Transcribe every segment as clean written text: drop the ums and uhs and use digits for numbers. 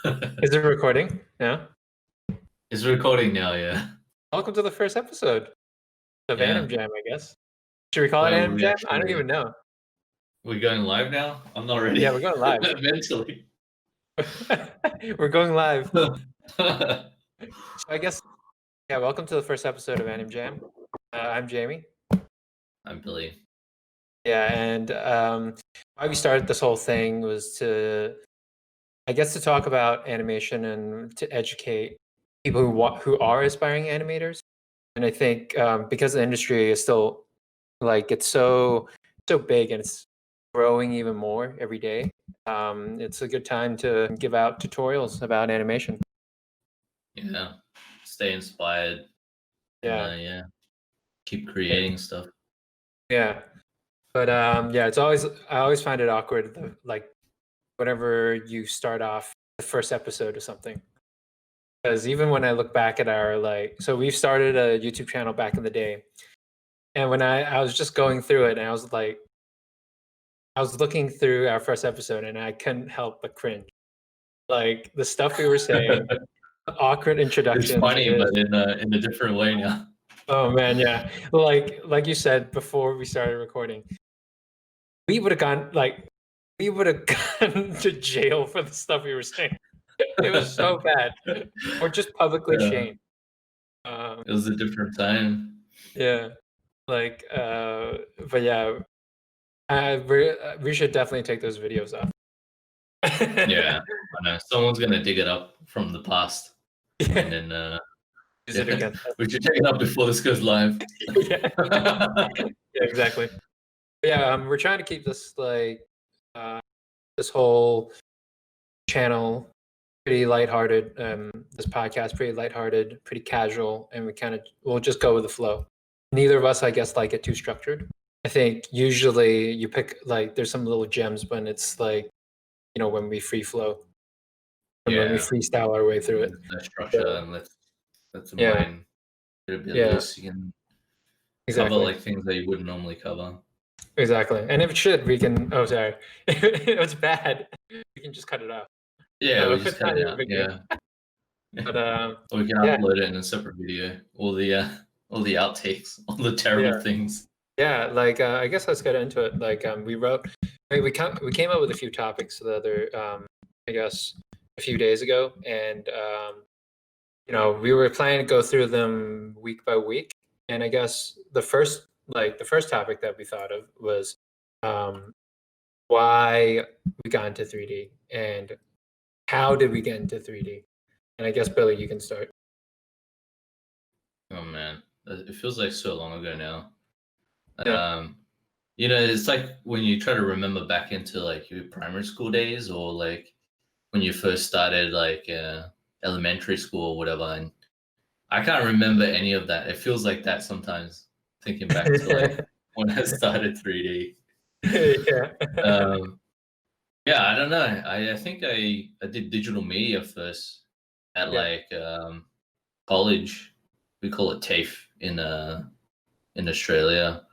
Is it recording? Yeah. It's recording now, yeah. Welcome to the first episode of Yeah. ANIMJAM, I guess. Should we call it Well, we ANIMJAM? I don't actually even know. we're going live now? I'm not ready Yeah, we're going live. mentally. We're going live. So I guess, yeah, welcome to the first episode of ANIMJAM. I'm Jamie. I'm Billy. Yeah, and why we started this whole thing was to talk about animation and to educate people who are aspiring animators. And I think because the industry is still it's so big and it's growing even more every day. It's a good time to give out tutorials about animation. Yeah. Stay inspired and Yeah, yeah, keep creating stuff. yeah. But yeah, I always find it awkward, like whenever you start off the first episode or something. Because even when I look back at our so we've started a YouTube channel back in the day, and when I was just going through it, and I was looking through our first episode, and I couldn't help but cringe. Like the stuff we were saying, awkward It's introductions. funny, but in a different way now. Oh man, yeah. Like you said before we started recording, we would have we would have gone to jail for the stuff we were saying. It was so bad, or just publicly Yeah. shamed. Um, It was a different time. yeah, but yeah, we should definitely take those videos off. Yeah. I know. Someone's gonna dig it up from the past. And then Use it against us. we should take it up before this goes live. Yeah. Yeah, exactly. Yeah, we're trying to keep this this whole channel pretty lighthearted. This podcast pretty lighthearted, pretty casual, and we'll just go with the flow. Neither of us, I guess, like it too structured. I think usually you pick there's some little gems when it's when we free flow, and when we freestyle our way through it. No structure, and let's the Yeah, mind get a bit yeah, loose. You can cover exactly. like things that you wouldn't normally cover. Exactly. And if it should, we can. Oh, sorry. If it's bad, we can just cut it off. Yeah, So we if just it's cut not it even a out. big deal. Yeah. But Or we can yeah, upload it in a separate video. All the outtakes, all the terrible yeah, things. yeah. I guess let's get into it. We came up with a few topics the other, I guess, a few days ago, and we were planning to go through them week by week. And I guess the first topic that we thought of was why we got into 3D and how did we get into 3D? And I guess Billy, you can start. Oh man, it feels like so long ago now. Yeah. It's like when you try to remember back into like your primary school days, or like when you first started like elementary school or whatever, and I can't remember any of that. It feels like that sometimes, thinking back to like when I started 3D. Yeah. Yeah, I don't know. I think I did digital media first at Yeah. college. We call it TAFE in Australia.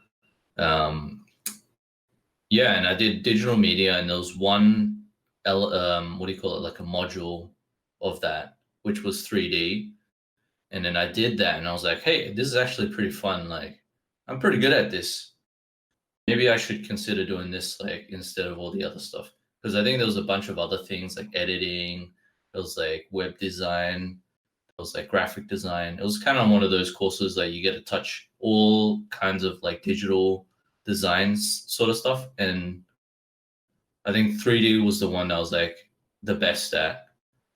Yeah, and I did digital media, and there was one what do you call it, like a module of that, which was 3D. And then I did that, and I was like, hey, this is actually pretty fun. Like, I'm pretty good at this. Maybe I should consider doing this like instead of all the other stuff. Because I think there was a bunch of other things like editing, there was like web design, there was like graphic design. It was kind of one of those courses that you get to touch all kinds of like digital designs sort of stuff. And I think 3D was the one that I was like the best at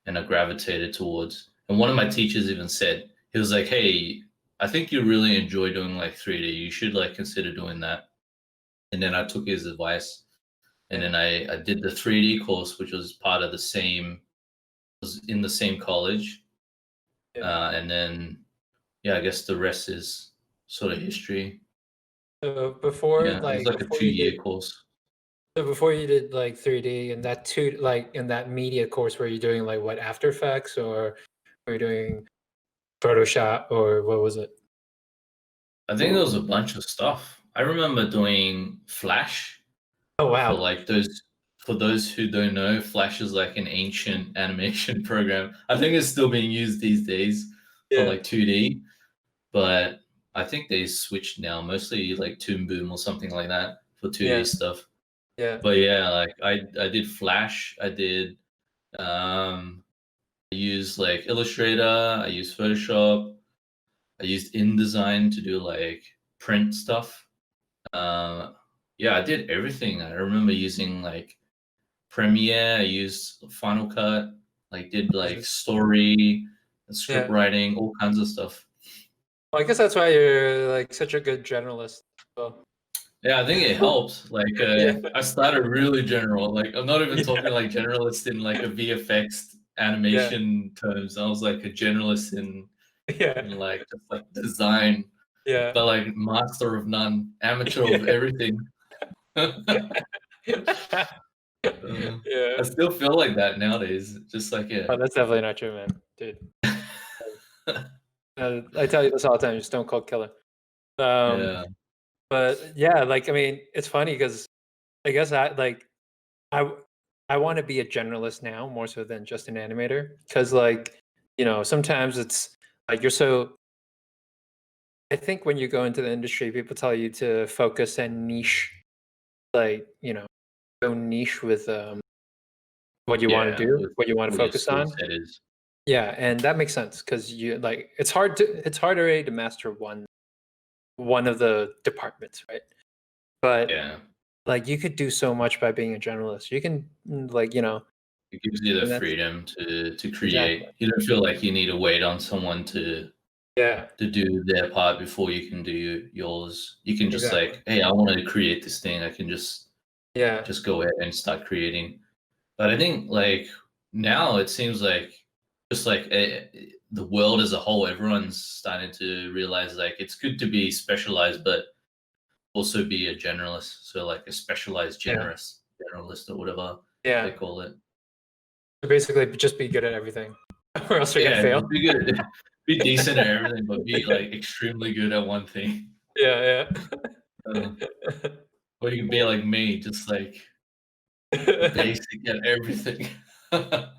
and I gravitated towards. And one of my teachers even said, he was like, hey, I think you really enjoy doing like 3D. You should like consider doing that. And then I took his advice, and then I did the 3D course, which was part of was in the same college. Yeah. And then, yeah, I guess the rest is sort of history. So before Yeah, it was like a before you 2-year did course. so before you did 3D and in that media course, were you doing like what, After Effects, or were you doing Photoshop, or what was it? I think there was a bunch of stuff. I remember doing Flash Oh for wow. like those for those who don't know, Flash is like an ancient animation program. I think it's still being used these days for Yeah. like 2D, but I think they switched now, mostly like Toon Boom or something like that for 2D Yeah. stuff. Yeah. But yeah, like I did Flash, I did I used like Illustrator, I used Photoshop, I used InDesign to do like print stuff. Uh, yeah, I did everything. I remember using like Premiere, I used Final Cut, like did like Jesus. story, script Yeah. writing, all kinds of stuff. Well, I guess that's why you're like such a good generalist. Well, Yeah, I think it helps. Like, yeah. I started really general. Like, I'm not even Yeah. talking like generalist in like a VFX Yeah. animation terms. I was like a generalist in Yeah. like just like design, Yeah. but like master of none, amateur of everything. Yeah. I still feel like that nowadays. Just like Oh, yeah, that's definitely not true, man, dude. I tell you this all the time. You're Stone Cold Killer. Um, yeah, but yeah, like I mean, it's funny because I guess I w- I want to be a generalist now more so than just an animator because like sometimes it's like you're so. I think when you go into the industry, people tell you to focus and niche, like go niche with what you want to yeah. do, With what you want to what your focus skill on. set is. Yeah, and that makes sense because you like it's hard already to master one of the departments, right? But Yeah, like you could do so much by being a generalist. You can like it gives you the and that's freedom to exactly. create. You don't feel like you need to wait on someone Yeah, to do their part before you can do yours. You can just exactly. like, hey, I want to create this thing. I can Yeah, just go ahead and start creating. But I think like now it seems like just like the world as a whole, everyone's starting to realize like it's good to be specialized, but also be a generalist. So like a specialized yeah, generalist or whatever they yeah. call it. So basically, just be good at everything, or else you're gonna Yeah, fail. just be good, be decent at everything, but be like extremely good at one thing. Yeah, Uh, yeah. or you can be like me, just like basic at everything.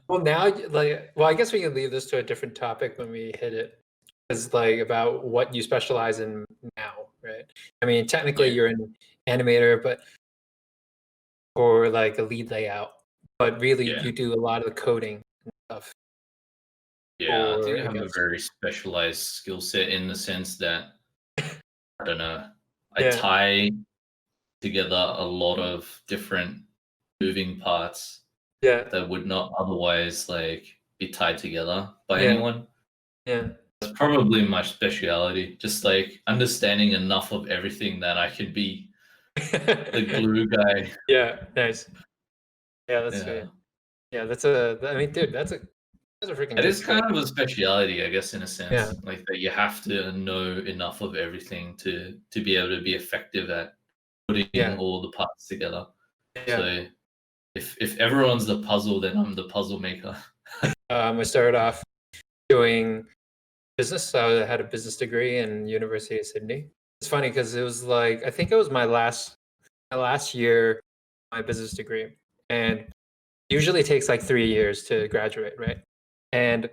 Well, now, well, I guess we can leave this to a different topic when we hit it. Is like about what you specialize in now, right? I mean, technically Yeah, you're an animator, but or like a lead layout, but really yeah, you do a lot of the coding and stuff. yeah. I think Or I I have a guess, very specialized skill set in the sense that I don't know. I yeah, tie together a lot of different moving parts yeah, that would not otherwise like be tied together by yeah, anyone. yeah, That's probably my speciality, just like understanding enough of everything that I can be the glue guy. yeah. Nice. Yeah, that's Yeah. great. Yeah, I mean, dude, that's a freaking It good is kind trait. of a speciality, I guess, in a Yeah, sense, like that you have to know enough of everything to be able to be effective at putting yeah, all the parts together. yeah. So if everyone's the puzzle, then I'm the puzzle maker. I started off doing business. I had a business degree in University of Sydney. It's funny because it was like I think it was my last year my business degree, and usually it takes like 3 years to graduate, right? And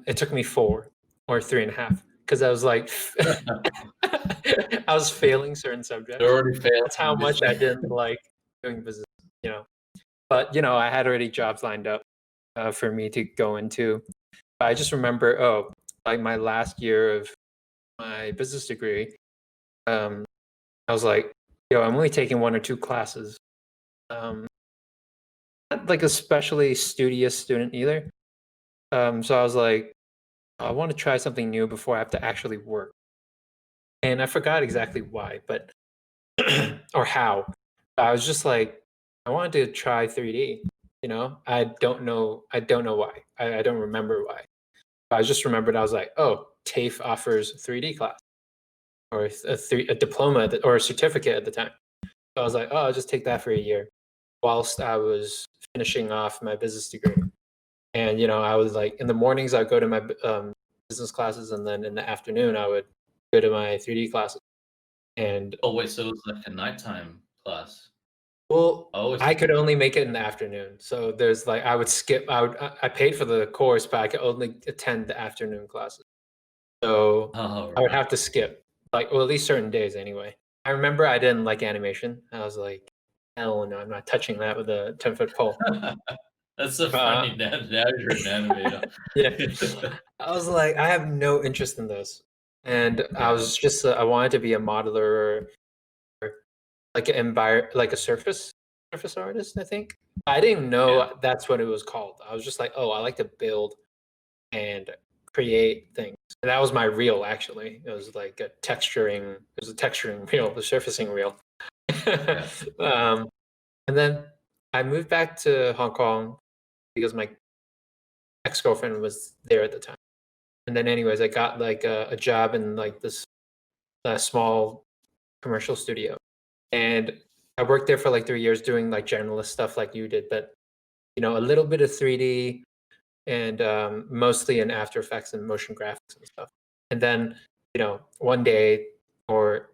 it took me 4 or 3.5 because I was like I was failing certain They're subjects. already failing That's how this much I thing. didn't like doing business, you know. But I had already jobs lined up for me to go into. I just remember, like my last year of my business degree, um, I was like, yo, I'm only taking 1 or 2 classes. Um, not like especially studious student either. So I was like, I want to try something new before I have to actually work. And I forgot exactly why, but or how. I was just like, I wanted to try 3D. I don't know why. I don't remember why. I just remembered I was like, oh, TAFE offers 3D class or a diploma or a certificate at the time. So I was like, oh, I'll just take that for a year whilst I was finishing off my business degree. And I was like, in the mornings I'd go to my business classes, and then in the afternoon I would go to my 3D classes. And Oh wait, so it was like a nighttime class. Well, I always I could only make it in the afternoon. So there's like I would skip. I paid for the course, but I could only attend the afternoon classes. So oh I would right. have to skip, like, well, at least certain days anyway. I remember I didn't like animation. I was like, hell no, I'm not touching that with a 10-foot pole. That's so Uh, funny. Now you're an animator. yeah, I was like, I have no interest in this, and I Yeah, was just I wanted to be a modeler or like like a surface artist. I think I didn't yeah, know that's what it was called. I was just like, oh, I like to build and create things. And that was my reel actually. It was like a texturing. It was a texturing reel, the surfacing reel. yeah, um, and then I moved back to Hong Kong because my ex girlfriend was there at the time. And then, anyways, I got like a job in like this small commercial studio, and I worked there for like 3 years doing like generalist stuff like you did, but a little bit of 3D and mostly in After Effects and motion graphics and stuff. And then, one day, or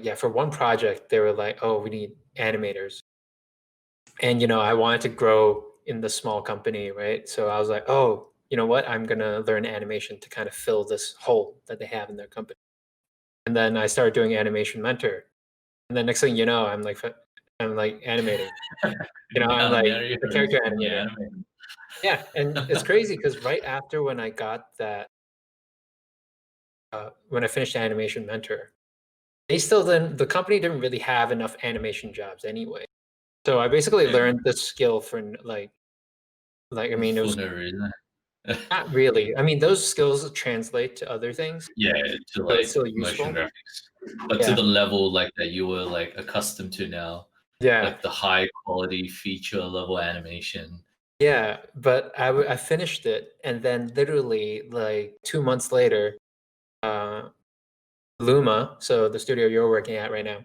yeah, for one project, they were like, "Oh, we need animators," and I wanted to grow in the small company, right? So I was like, "Oh, you know what? I'm gonna learn animation to kind of fill this hole that they have in their company." And then I started doing Animation Mentor, and then next thing you know, I'm like animating. I'm now like you're a a character senior animator. animator. Yeah, and it's crazy because right after when I got that, when I finished Animation Mentor, the company didn't really have enough animation jobs anyway. So I basically Yeah, learned the skill for I mean, it for was no reason. not really. I mean, those skills translate to other things, Yeah, to so it's like still motion useful. graphics, but to Yeah, the level like that you were like accustomed to now, yeah, like the high quality feature level animation. yeah. But I finished it, and then literally like 2 months later, uh, Luma, so the studio you're working at right now,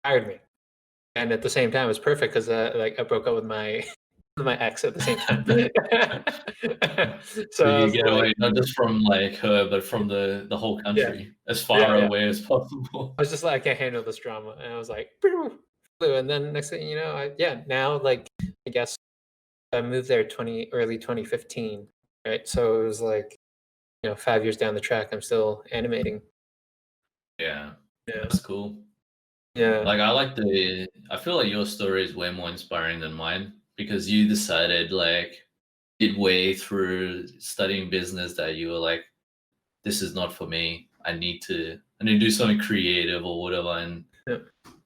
hired me. And at the same time, it was perfect because like I broke up with my with my ex at the same time. So So I you was get like, away not just from like her, but from the whole yeah, country as yeah, far yeah. away as possible. I was just like, I can't handle this drama, and I was like, "Pew," flew. And then next thing you know, now like I guess I moved there early 2015, right? So it was like 5 years down the track, I'm still animating. Yeah, Yeah, that's cool. yeah, Like I feel like your story is way more inspiring than mine because you decided like midway through studying business that you were like, this is not for me. I need to do something creative or whatever, and yeah.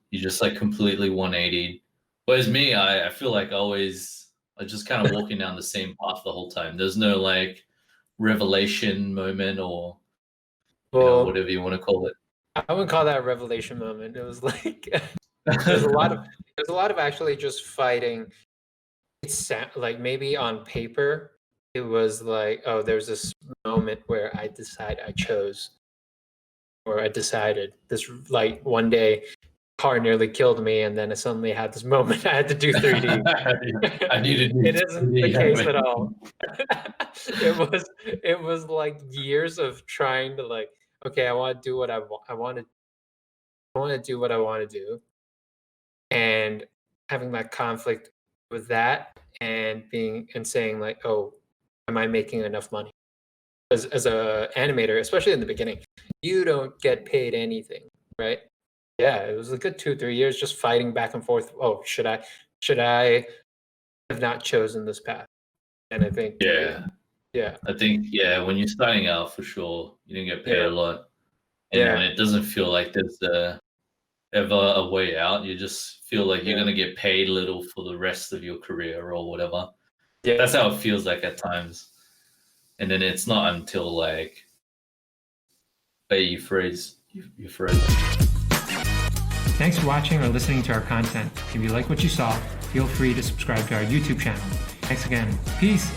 you just like completely 180. Whereas me, I feel like I just kind of walking down the same path the whole time. There's no like revelation moment or Well, whatever you want to call it. I wouldn't call that a revelation moment. It was like there's a lot of there's a lot of actually just fighting. Like maybe on paper, it was like, oh, there's this moment where I chose, or I decided this, like one day, car nearly killed me, and then I suddenly had this moment I had to do 3D. I need to It do isn't the 3D case at animation. all. It was like years of trying to like, okay, I want to do what I want. I want to do what I want to do, and having that conflict with that, and saying like, oh, am I making enough money? As a animator, especially in the beginning, you don't get paid anything, right? Yeah, it was a good 2 3 years just fighting back and forth. Oh, should I have not chosen this path? And I think Yeah, yeah, I think when you're starting out, for sure, you didn't get paid yeah, a lot, and then yeah, it doesn't feel like there's ever a way out. You just feel like you're yeah, gonna get paid little for the rest of your career or whatever. That's yeah. how it feels like at times. And then it's not until like, hey, you freeze. Thanks for watching or listening to our content. If you like what you saw, feel free to subscribe to our YouTube channel. Thanks again. Peace.